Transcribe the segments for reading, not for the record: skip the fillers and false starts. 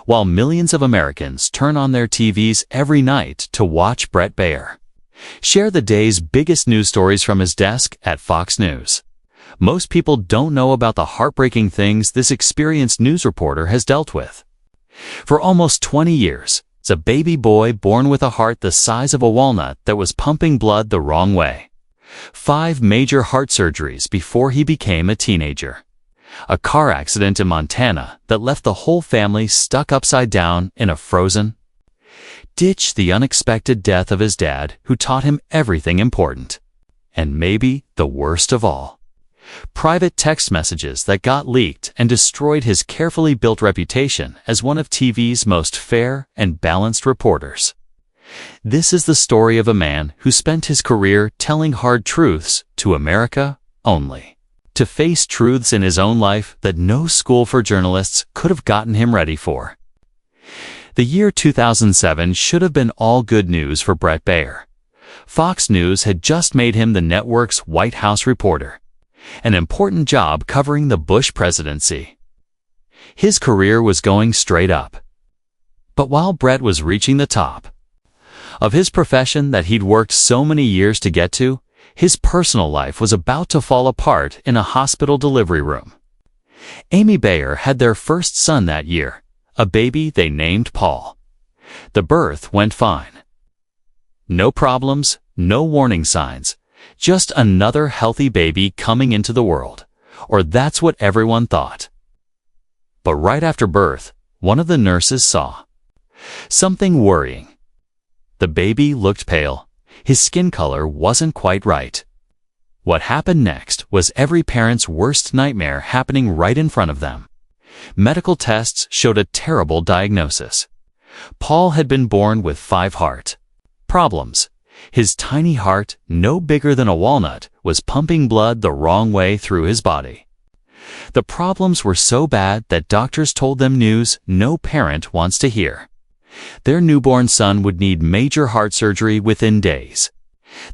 while millions of Americans turn on their TVs every night to watch Bret Baier share the day's biggest news stories from his desk at Fox News. Most people don't know about the heartbreaking things this experienced news reporter has dealt with. For almost 20 years, a baby boy born with a heart the size of a walnut that was pumping blood the wrong way. 5 major heart surgeries before he became a teenager. A car accident in Montana that left the whole family stuck upside down in a frozen ditch. The unexpected death of his dad, who taught him everything important. And maybe the worst of all, private text messages that got leaked and destroyed his carefully built reputation as one of TV's most fair and balanced reporters. This is the story of a man who spent his career telling hard truths to America only, to face truths in his own life that no school for journalists could have gotten him ready for. The year 2007 should have been all good news for Bret Baier. Fox News had just made him the network's White House reporter, an important job covering the Bush presidency. His career was going straight up. But while Bret was reaching the top of his profession that he'd worked so many years to get to, his personal life was about to fall apart in a hospital delivery room. Amy Baier had their first son that year, a baby they named Paul. The birth went fine. No problems, no warning signs. Just another healthy baby coming into the world, or that's what everyone thought. But right after birth, one of the nurses saw something worrying. The baby looked pale. His skin color wasn't quite right. What happened next was every parent's worst nightmare happening right in front of them. Medical tests showed a terrible diagnosis. Paul had been born with 5 heart problems. His tiny heart, no bigger than a walnut, was pumping blood the wrong way through his body. The problems were so bad that doctors told them news no parent wants to hear. Their newborn son would need major heart surgery within days.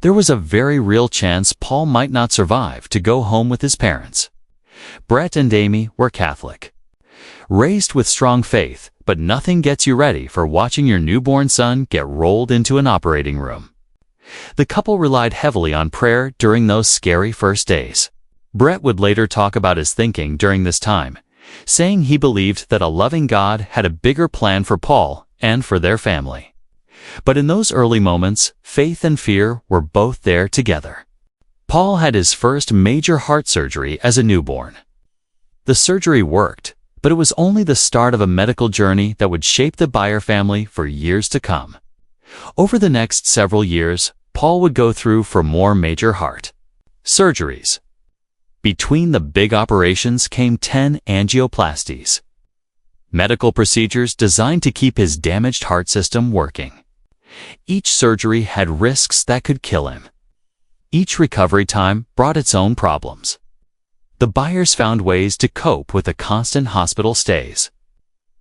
There was a very real chance Paul might not survive to go home with his parents. Bret and Amy were Catholic, raised with strong faith, but nothing gets you ready for watching your newborn son get rolled into an operating room. The couple relied heavily on prayer during those scary first days. Bret would later talk about his thinking during this time, saying he believed that a loving God had a bigger plan for Paul and for their family. But in those early moments, faith and fear were both there together. Paul had his first major heart surgery as a newborn. The surgery worked, but it was only the start of a medical journey that would shape the Baier family for years to come. Over the next several years, Paul would go through for more major heart surgeries. Between the big operations came 10 angioplasties, medical procedures designed to keep his damaged heart system working. Each surgery had risks that could kill him. Each recovery time brought its own problems. The Baiers found ways to cope with the constant hospital stays.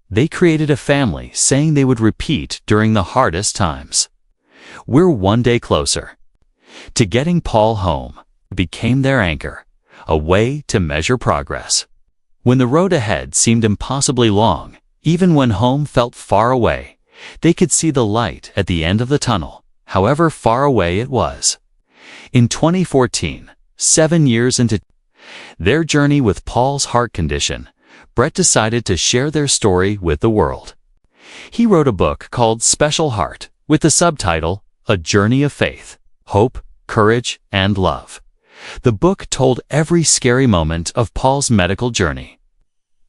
They created a family, saying they would repeat during the hardest times. We're one day closer to getting Paul home became their anchor, a way to measure progress. When the road ahead seemed impossibly long, even when home felt far away, they could see the light at the end of the tunnel, however far away it was. In 2014, 7 years into their journey with Paul's heart condition, Bret decided to share their story with the world. He wrote a book called Special Heart, with the subtitle, A Journey of Faith, Hope, Courage, and Love. The book told every scary moment of Paul's medical journey,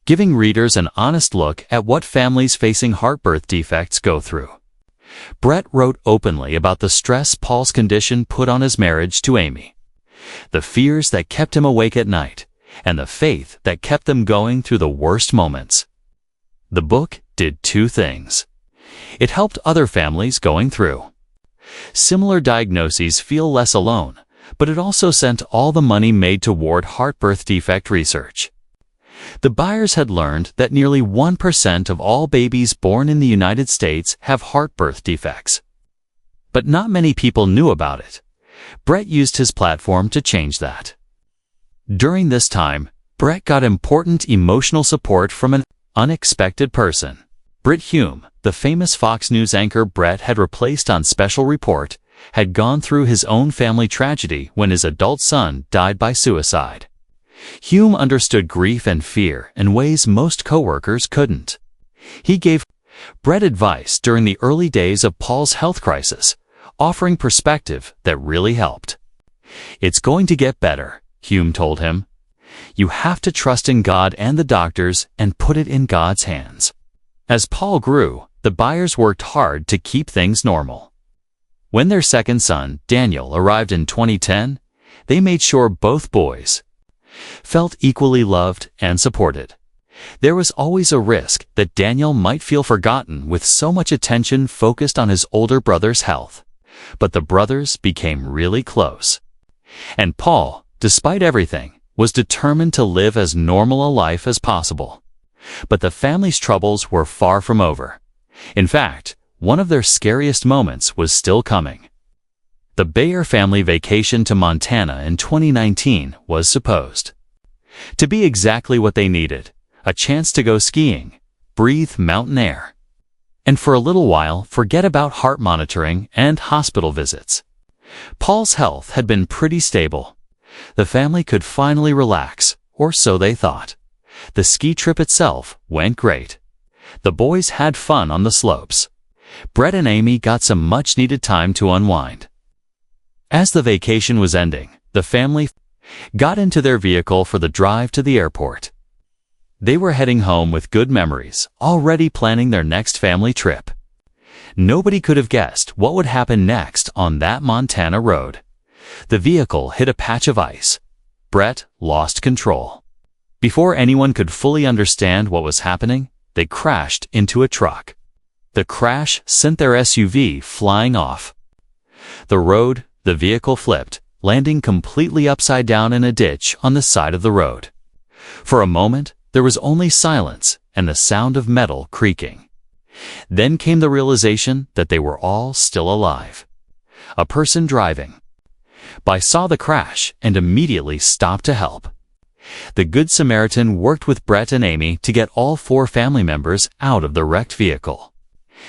giving readers an honest look at what families facing heart birth defects go through. Bret wrote openly about the stress Paul's condition put on his marriage to Amy, the fears that kept him awake at night, and the faith that kept them going through the worst moments. The book did 2 things. It helped other families going through similar diagnoses feel less alone, but it also sent all the money made toward heart birth defect research. The Baiers had learned that nearly 1% of all babies born in the United States have heart birth defects. But not many people knew about it. Bret used his platform to change that. During this time, Bret got important emotional support from an unexpected person. Brit Hume, the famous Fox News anchor Bret had replaced on Special Report, had gone through his own family tragedy when his adult son died by suicide. Hume understood grief and fear in ways most coworkers couldn't. He gave Bret advice during the early days of Paul's health crisis, offering perspective that really helped. "It's going to get better," Hume told him. "You have to trust in God and the doctors and put it in God's hands." As Paul grew, the Baiers worked hard to keep things normal. When their second son, Daniel, arrived in 2010, they made sure both boys felt equally loved and supported. There was always a risk that Daniel might feel forgotten with so much attention focused on his older brother's health. But the brothers became really close. And Paul, despite everything, was determined to live as normal a life as possible. But the family's troubles were far from over. In fact, one of their scariest moments was still coming. The Baier family vacation to Montana in 2019 was supposed to be exactly what they needed: a chance to go skiing, breathe mountain air, and for a little while forget about heart monitoring and hospital visits. Paul's health had been pretty stable. The family could finally relax, or so they thought. The ski trip itself went great. The boys had fun on the slopes. Bret and Amy got some much-needed time to unwind. As the vacation was ending, the family got into their vehicle for the drive to the airport. They were heading home with good memories, already planning their next family trip. Nobody could have guessed what would happen next on that Montana road. The vehicle hit a patch of ice. Bret lost control. Before anyone could fully understand what was happening, they crashed into a truck. The crash sent their SUV flying off the road. The vehicle flipped, landing completely upside down in a ditch on the side of the road. For a moment, there was only silence and the sound of metal creaking. Then came the realization that they were all still alive. A person driving by saw the crash and immediately stopped to help. The Good Samaritan worked with Bret and Amy to get all 4 family members out of the wrecked vehicle.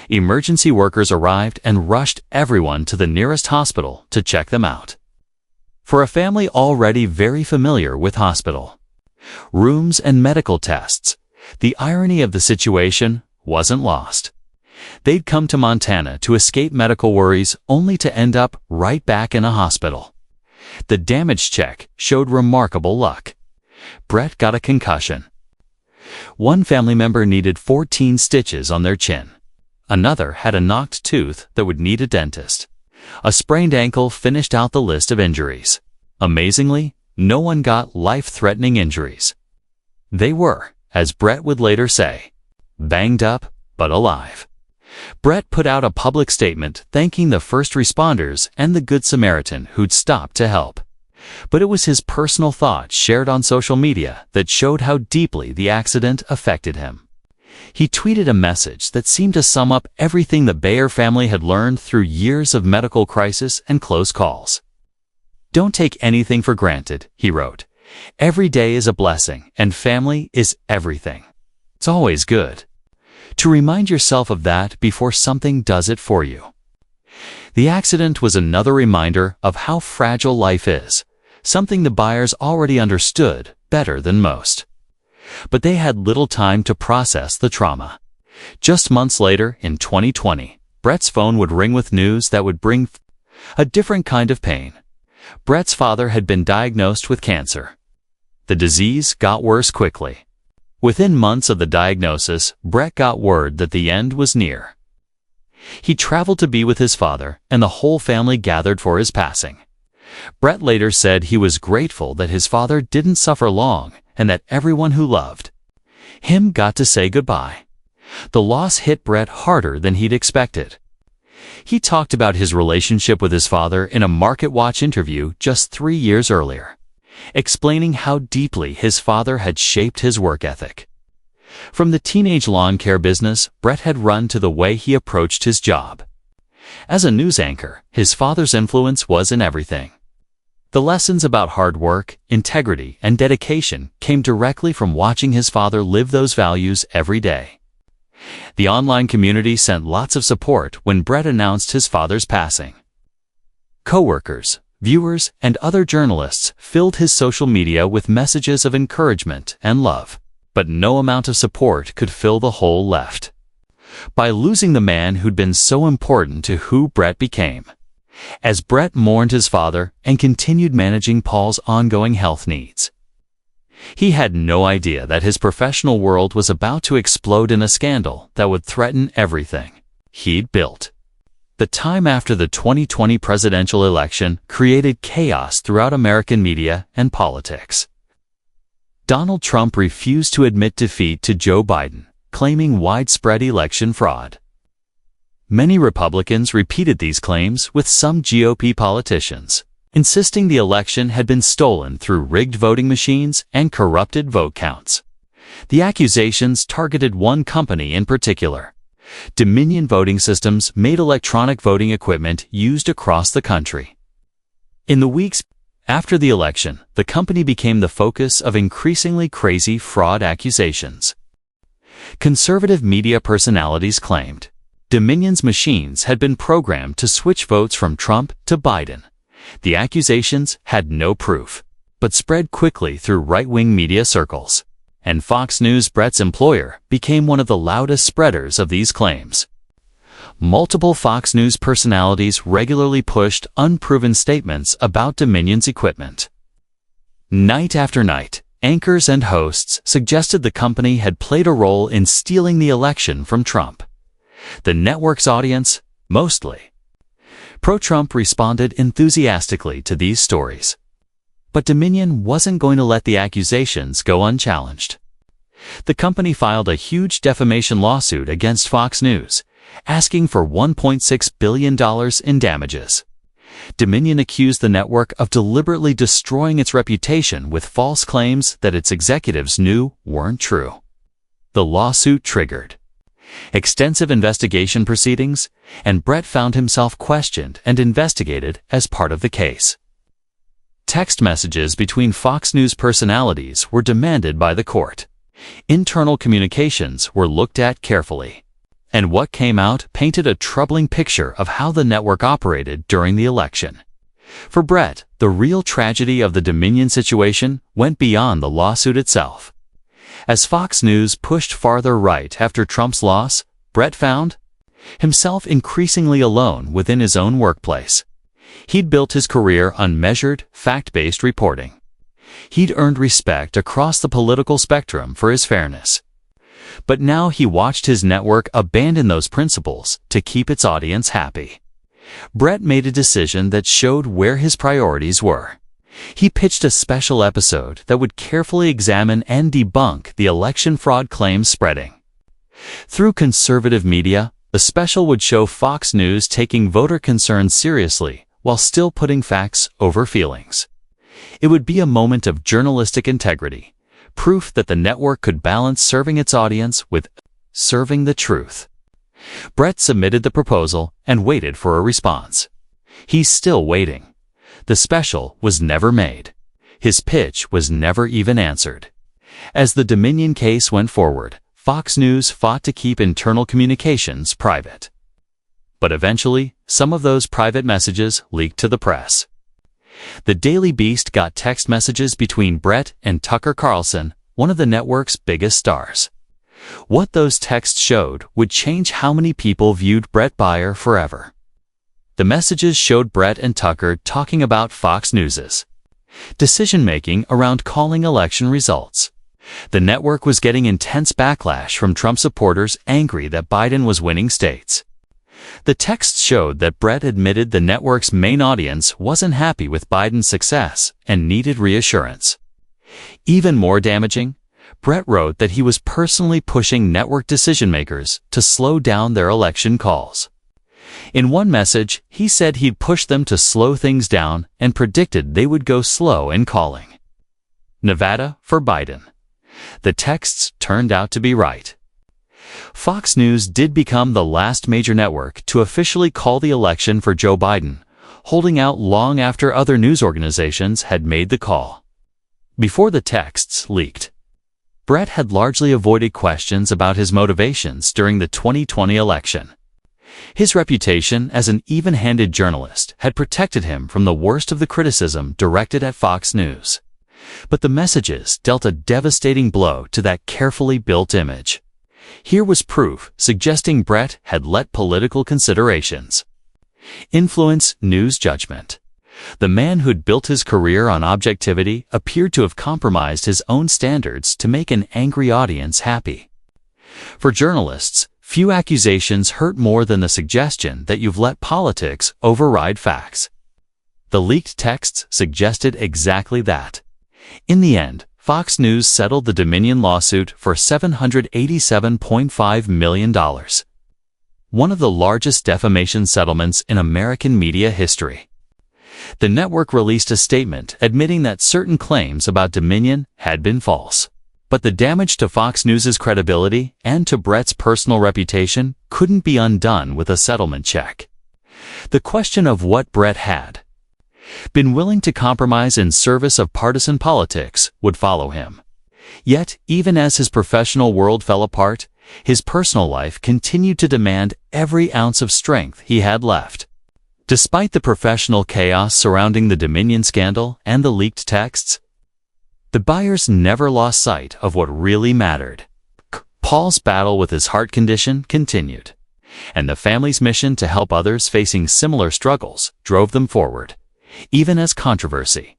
Emergency workers arrived and rushed everyone to the nearest hospital to check them out. For a family already very familiar with hospital rooms and medical tests, the irony of the situation wasn't lost. They'd come to Montana to escape medical worries only to end up right back in a hospital. The damage check showed remarkable luck. Bret got a concussion. One family member needed 14 stitches on their chin. Another had a knocked tooth that would need a dentist. A sprained ankle finished out the list of injuries. Amazingly, no one got life-threatening injuries. They were, as Bret would later say, banged up but alive. Bret put out a public statement thanking the first responders and the Good Samaritan who'd stopped to help. But it was his personal thoughts shared on social media that showed how deeply the accident affected him. He tweeted a message that seemed to sum up everything the Baier family had learned through years of medical crisis and close calls. "Don't take anything for granted," he wrote. "Every day is a blessing, and family is everything. It's always good to remind yourself of that before something does it for you." The accident was another reminder of how fragile life is, something the Baiers already understood better than most. But they had little time to process the trauma. Just months later, in 2020, Bret's phone would ring with news that would bring a different kind of pain. Bret's father had been diagnosed with cancer. The disease got worse quickly. Within months of the diagnosis, Bret got word that the end was near. He traveled to be with his father, and the whole family gathered for his passing. Bret later said he was grateful that his father didn't suffer long and that everyone who loved him got to say goodbye. The loss hit Bret harder than he'd expected. He talked about his relationship with his father in a MarketWatch interview just 3 years earlier, explaining how deeply his father had shaped his work ethic. From the teenage lawn care business, Bret had run to the way he approached his job. As a news anchor, his father's influence was in everything. The lessons about hard work, integrity, and dedication came directly from watching his father live those values every day. The online community sent lots of support when Bret announced his father's passing. Coworkers, viewers, and other journalists filled his social media with messages of encouragement and love, but no amount of support could fill the hole left. By losing the man who'd been so important to who Bret became. As Bret mourned his father and continued managing Paul's ongoing health needs. He had no idea that his professional world was about to explode in a scandal that would threaten everything he'd built. The time after the 2020 presidential election created chaos throughout American media and politics. Donald Trump refused to admit defeat to Joe Biden, claiming widespread election fraud. Many Republicans repeated these claims, with some GOP politicians insisting the election had been stolen through rigged voting machines and corrupted vote counts. The accusations targeted one company in particular. Dominion Voting Systems made electronic voting equipment used across the country. In the weeks after the election, the company became the focus of increasingly crazy fraud accusations. Conservative media personalities claimed Dominion's machines had been programmed to switch votes from Trump to Biden. The accusations had no proof, but spread quickly through right-wing media circles. And Fox News, Bret's employer, became one of the loudest spreaders of these claims. Multiple Fox News personalities regularly pushed unproven statements about Dominion's equipment. Night after night, anchors and hosts suggested the company had played a role in stealing the election from Trump. The network's audience, mostly pro-Trump, responded enthusiastically to these stories. But Dominion wasn't going to let the accusations go unchallenged. The company filed a huge defamation lawsuit against Fox News, asking for $1.6 billion in damages. Dominion accused the network of deliberately destroying its reputation with false claims that its executives knew weren't true. The lawsuit triggered extensive investigation proceedings, and Bret found himself questioned and investigated as part of the case. Text messages between Fox News personalities were demanded by the court. Internal communications were looked at carefully. And what came out painted a troubling picture of how the network operated during the election. For Bret, the real tragedy of the Dominion situation went beyond the lawsuit itself. As Fox News pushed farther right after Trump's loss, Bret found himself increasingly alone within his own workplace. He'd built his career on measured, fact-based reporting. He'd earned respect across the political spectrum for his fairness. But now he watched his network abandon those principles to keep its audience happy. Bret made a decision that showed where his priorities were. He pitched a special episode that would carefully examine and debunk the election fraud claims spreading. Through conservative media, the special would show Fox News taking voter concerns seriously while still putting facts over feelings. It would be a moment of journalistic integrity, proof that the network could balance serving its audience with serving the truth. Bret submitted the proposal and waited for a response. He's still waiting. The special was never made. His pitch was never even answered. As the Dominion case went forward, Fox News fought to keep internal communications private. But eventually, some of those private messages leaked to the press. The Daily Beast got text messages between Bret and Tucker Carlson, one of the network's biggest stars. What those texts showed would change how many people viewed Bret Baier forever. The messages showed Bret and Tucker talking about Fox News's decision-making around calling election results. The network was getting intense backlash from Trump supporters angry that Biden was winning states. The texts showed that Bret admitted the network's main audience wasn't happy with Biden's success and needed reassurance. Even more damaging, Bret wrote that he was personally pushing network decision-makers to slow down their election calls. In one message, he said he'd push them to slow things down and predicted they would go slow in calling. Nevada for Biden. The texts turned out to be right. Fox News did become the last major network to officially call the election for Joe Biden, holding out long after other news organizations had made the call. Before the texts leaked, Bret had largely avoided questions about his motivations during the 2020 election. His reputation as an even-handed journalist had protected him from the worst of the criticism directed at Fox News. But the messages dealt a devastating blow to that carefully built image. Here was proof suggesting Bret had let political considerations influence news judgment. The man who'd built his career on objectivity appeared to have compromised his own standards to make an angry audience happy. For journalists, few accusations hurt more than the suggestion that you've let politics override facts. The leaked texts suggested exactly that. In the end, Fox News settled the Dominion lawsuit for $787.5 million. One of the largest defamation settlements in American media history. The network released a statement admitting that certain claims about Dominion had been false. But the damage to Fox News' credibility and to Bret's personal reputation couldn't be undone with a settlement check. The question of what Bret had been willing to compromise in service of partisan politics would follow him. Yet, even as his professional world fell apart, his personal life continued to demand every ounce of strength he had left. Despite the professional chaos surrounding the Dominion scandal and the leaked texts, the Baiers never lost sight of what really mattered. Paul's battle with his heart condition continued, and the family's mission to help others facing similar struggles drove them forward, even as controversy